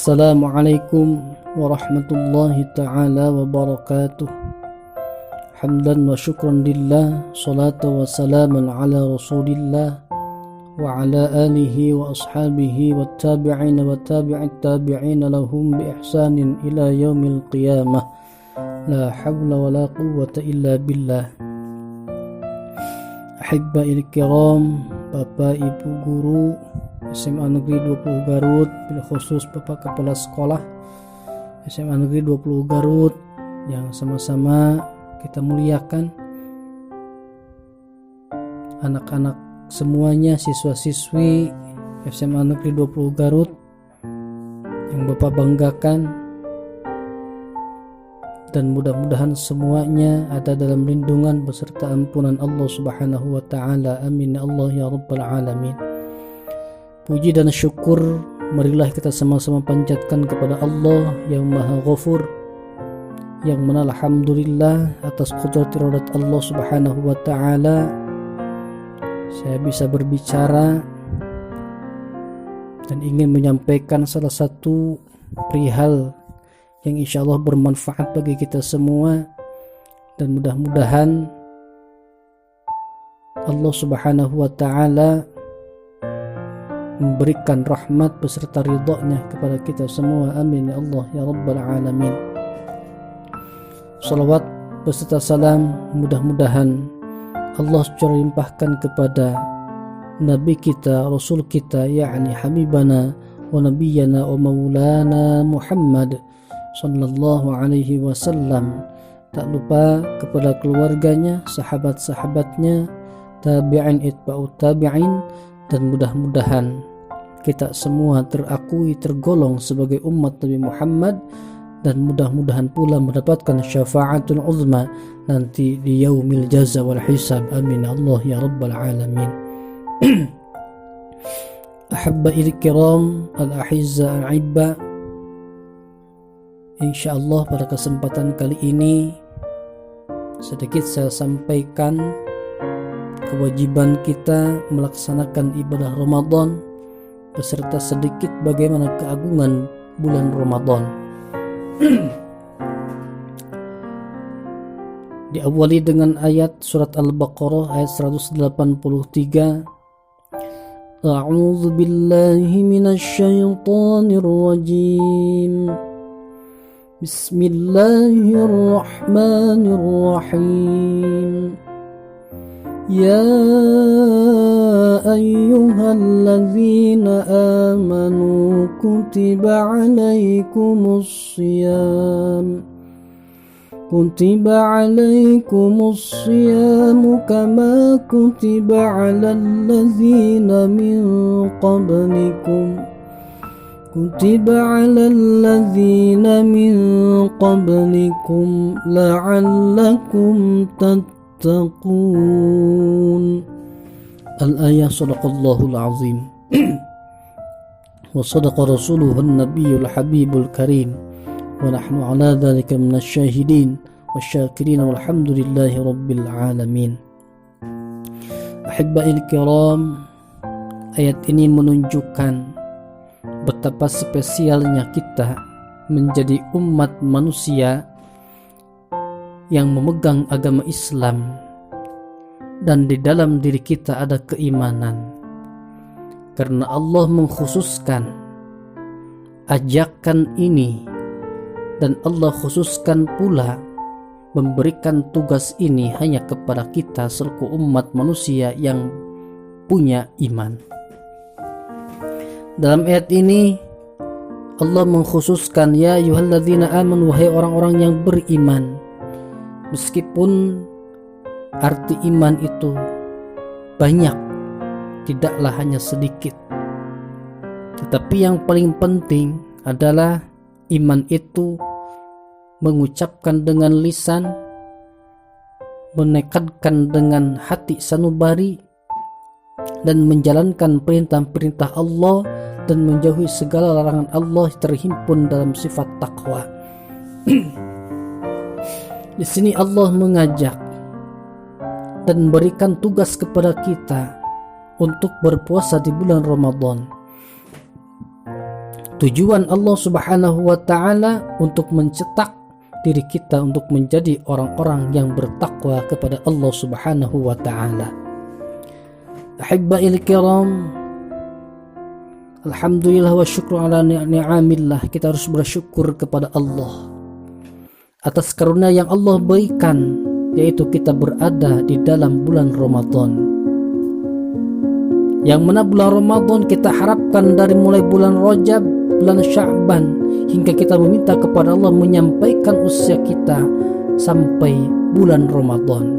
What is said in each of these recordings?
Assalamualaikum warahmatullahi ta'ala wabarakatuh. Hamdan wa syukran lillah, salatu wa salaman ala rasulillah wa ala alihi wa ashabihi wa tabi'ina wa tabi'it tabi'ina lahum bi ihsanin ila yaumil qiyamah. La hawla wa la quwwata illa billah. Ahibba'il kiram, Bapak Ibu Guru SMA Negeri 20 Garut, bil khusus Bapak Kepala Sekolah SMA Negeri 20 Garut yang sama-sama kita muliakan, anak-anak semuanya, siswa-siswi SMA Negeri 20 Garut yang Bapak banggakan, dan mudah-mudahan semuanya ada dalam lindungan beserta ampunan Allah Subhanahu wa Ta'ala. Amin ya Allah ya Rabbal Alamin. Puji dan syukur marilah kita sama-sama panjatkan kepada Allah yang Maha Ghafur, yang mana alhamdulillah atas qudrat iradat Allah Subhanahu wa Ta'ala saya bisa berbicara dan ingin menyampaikan salah satu perihal yang insya Allah bermanfaat bagi kita semua, dan mudah-mudahan Allah Subhanahu wa Ta'ala memberikan rahmat beserta ridhonya kepada kita semua. Amin ya Allah ya Rabbal Alamin. Salawat beserta salam mudah-mudahan Allah secara limpahkan kepada Nabi kita, Rasul kita, yakni Habibana wa Nabiyana wa Maulana Muhammad sallallahu alaihi wasallam. Tak lupa kepada keluarganya, sahabat-sahabatnya, tabi'in itba'ut tabi'in, dan mudah-mudahan kita semua terakui tergolong sebagai umat Nabi Muhammad, dan mudah-mudahan pula mendapatkan syafaatul uzma nanti di yaumil jaza wal hisab. Amin Allah ya Rabbal Alamin. Ahabba'il kiram al-ahizza al-ibba, insyaallah pada kesempatan kali ini sedikit saya sampaikan kewajiban kita melaksanakan ibadah Ramadan beserta sedikit bagaimana keagungan bulan Ramadan. Diawali dengan ayat surat Al-Baqarah ayat 183. A'udzu billahi minasy syaithanir rajim. Bismillahirrahmanirrahim. Ya ayyuhalladzina amanu kutiba alaikumus siyam kama kutiba alal ladzina min qablikum la'allakum tattaqun. Al-ayah. Sadaqallahul azim wa sadaqa rasuluhun nabiyul habibul karim wa nahnu ala dhalika minasyahidin wasyakirin walhamdulillahi rabbil alamin. Ahibba'il kiram, ayat ini menunjukkan betapa spesialnya kita menjadi umat manusia yang memegang agama Islam, dan di dalam diri kita ada keimanan, karena Allah mengkhususkan ajakan ini, dan Allah khususkan pula memberikan tugas ini hanya kepada kita selaku umat manusia yang punya iman. Dalam ayat ini Allah mengkhususkan ya ayyuhalladzina amanu, wahai orang-orang yang beriman. Meskipun arti iman itu banyak, tidaklah hanya sedikit, tetapi yang paling penting adalah iman itu mengucapkan dengan lisan, menekadkan dengan hati sanubari, dan menjalankan perintah-perintah Allah dan menjauhi segala larangan Allah, terhimpun dalam sifat takwa. Di sini Allah mengajak dan berikan tugas kepada kita untuk berpuasa di bulan Ramadan. Tujuan Allah Subhanahu wa Ta'ala untuk mencetak diri kita untuk menjadi orang-orang yang bertakwa kepada Allah Subhanahu wa Ta'ala. Ahibba'il kiram, alhamdulillah wa syukru ala ni'amillah. Kita harus bersyukur kepada Allah atas karunia yang Allah berikan, yaitu kita berada di dalam bulan Ramadan, yang mana bulan Ramadan kita harapkan dari mulai bulan Rajab, bulan Sya'ban, hingga kita meminta kepada Allah menyampaikan usia kita sampai bulan Ramadan.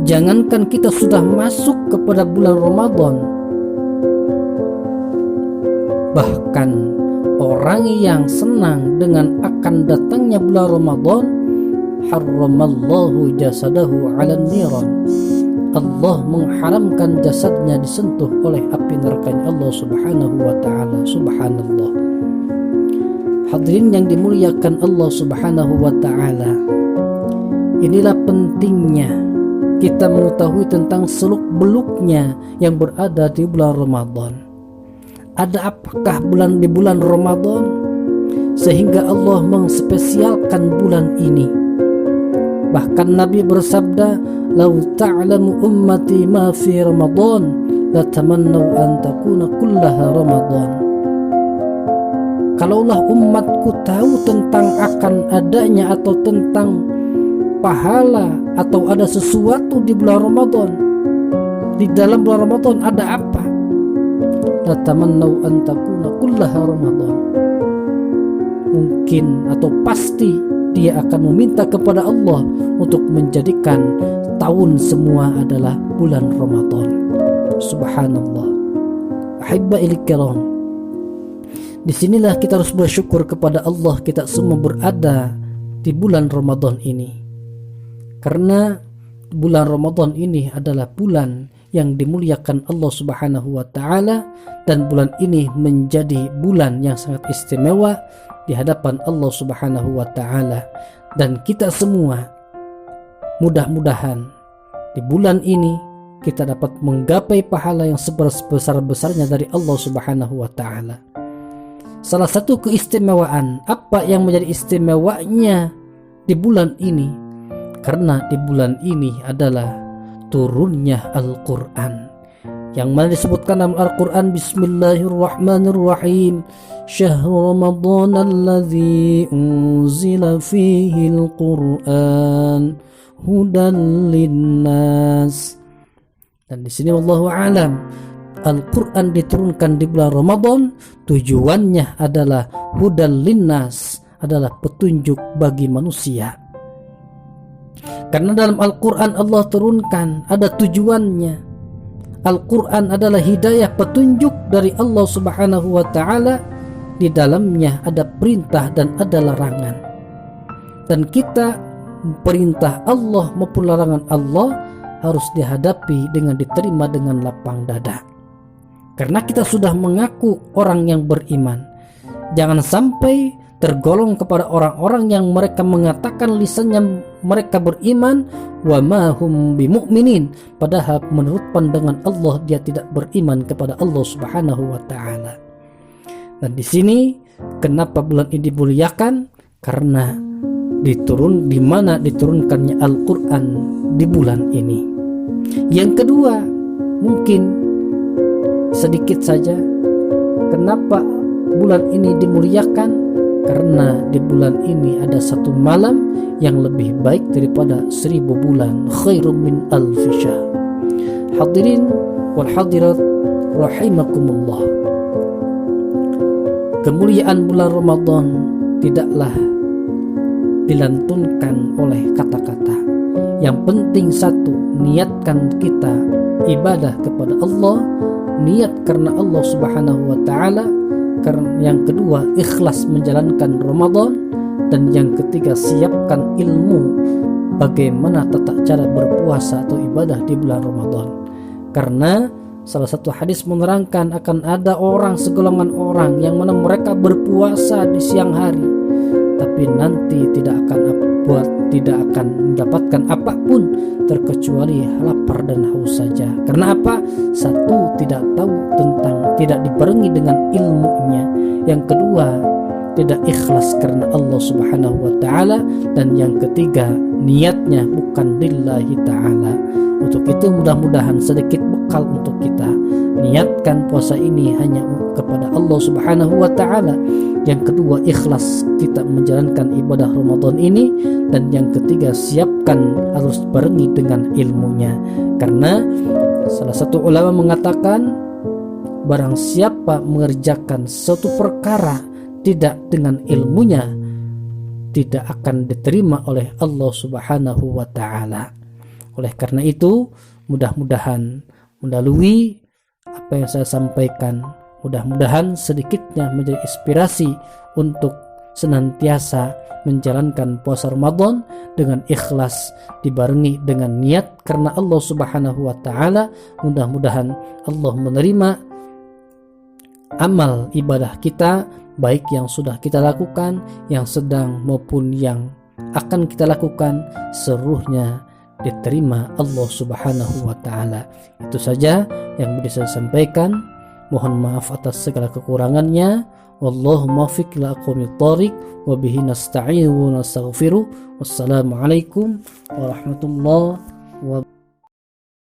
Jangankan kita sudah masuk kepada bulan Ramadan, bahkan orang yang senang dengan akan datangnya bulan Ramadan, harramallahu jasadahu 'alan niran. Allah mengharamkan jasadnya disentuh oleh api neraka Allah Subhanahu wa Ta'ala. Subhanallah. Hadirin yang dimuliakan Allah Subhanahu wa Ta'ala, inilah pentingnya kita mengetahui tentang seluk-beluknya yang berada di bulan Ramadan. Ada apakah di bulan Ramadan sehingga Allah mengspesialkan bulan ini? Bahkan Nabi bersabda, "Lau ta'lamu ummati ma fi Ramadan, la tamannau an takuna kullaha Ramadan." Kalaulah umatku tahu tentang akan adanya atau tentang pahala atau ada sesuatu di bulan Ramadan, di dalam bulan Ramadan ada apa? La tamannau an takuna kullaha Ramadan. Mungkin atau pasti dia akan meminta kepada Allah untuk menjadikan tahun semua adalah bulan Ramadan. Subhanallah. Ahibba'il kiram, disinilah kita harus bersyukur kepada Allah kita semua berada di bulan Ramadan ini, karena bulan Ramadan ini adalah bulan yang dimuliakan Allah Subhanahu wa Ta'ala, dan bulan ini menjadi bulan yang sangat istimewa di hadapan Allah Subhanahu wa Ta'ala. Dan kita semua mudah-mudahan di bulan ini kita dapat menggapai pahala yang sebesar-besarnya dari Allah Subhanahu wa Ta'ala. Salah satu keistimewaan, apa yang menjadi istimewanya di bulan ini? Karena di bulan ini adalah turunnya Al-Quran, yang mana disebutkan dalam Al-Quran, Bismillahirrahmanirrahim, Syahrul Ramadan alladzi unzila fihi Al-Quran hudan linnas. Dan di sini wallahu alam, Al-Quran diturunkan di bulan Ramadan, tujuannya adalah hudan linnas, adalah petunjuk bagi manusia. Karena dalam Al-Quran Allah turunkan ada tujuannya. Al-Quran adalah hidayah, petunjuk dari Allah Subhanahu wa Ta'ala. Di dalamnya ada perintah dan ada larangan. Dan kita, perintah Allah maupun larangan Allah harus dihadapi dengan diterima dengan lapang dada. Karena kita sudah mengaku orang yang beriman. Jangan sampai tergolong kepada orang-orang yang mereka mengatakan lisannya mereka beriman, wa ma hum bimu'minin, padahal menurut pandangan Allah dia tidak beriman kepada Allah Subhanahu wa Ta'ala. Dan di sini kenapa bulan ini dimuliakan? Karena di mana diturunkannya Al-Quran di bulan ini. Yang kedua, mungkin sedikit saja, kenapa bulan ini dimuliakan? Karena di bulan ini ada satu malam yang lebih baik daripada 1000 bulan, khairum min alfi syahr. Hadirin wal hadirat rahimakumullah, kemuliaan bulan Ramadan tidaklah dilantunkan oleh kata-kata. Yang penting satu, niatkan kita ibadah kepada Allah, niat karena Allah Subhanahu wa Ta'ala. Yang kedua, ikhlas menjalankan Ramadan. Dan yang ketiga, siapkan ilmu bagaimana tata cara berpuasa atau ibadah di bulan Ramadan. Karena salah satu hadis menerangkan akan ada orang, segolongan orang yang mana mereka berpuasa di siang hari, tapi nanti tidak akan mendapatkan apapun terkecuali lapar dan haus saja. Karena apa? Satu, tidak dibarengi dengan ilmunya. Yang kedua, tidak ikhlas karena Allah Subhanahu wa taala, dan yang ketiga, niatnya bukan lillahi taala. Untuk itu mudah-mudahan sedikit bekal untuk kita. Niatkan puasa ini hanya kepada Allah Subhanahu wa taala. Yang kedua, ikhlas kita menjalankan ibadah Ramadan ini. Dan yang ketiga, siapkan harus barengi dengan ilmunya. Karena salah satu ulama mengatakan, barang siapa mengerjakan suatu perkara tidak dengan ilmunya, tidak akan diterima oleh Allah Subhanahu wa taala. Oleh karena itu, mudah-mudahan melalui apa yang saya sampaikan, mudah-mudahan sedikitnya menjadi inspirasi untuk senantiasa menjalankan puasa Ramadan dengan ikhlas dibarengi dengan niat karena Allah Subhanahu wa taala. Mudah-mudahan Allah menerima amal ibadah kita, baik yang sudah kita lakukan, yang sedang maupun yang akan kita lakukan, seluruhnya diterima Allah Subhanahu wa taala. Itu saja yang bisa saya sampaikan. Mohon maaf atas segala kekurangannya. Wallahu muwaffiq ila aqwamit thoriq wa bihi nasta'inu wa nastaghfiruh. Wassalamualaikum warahmatullahi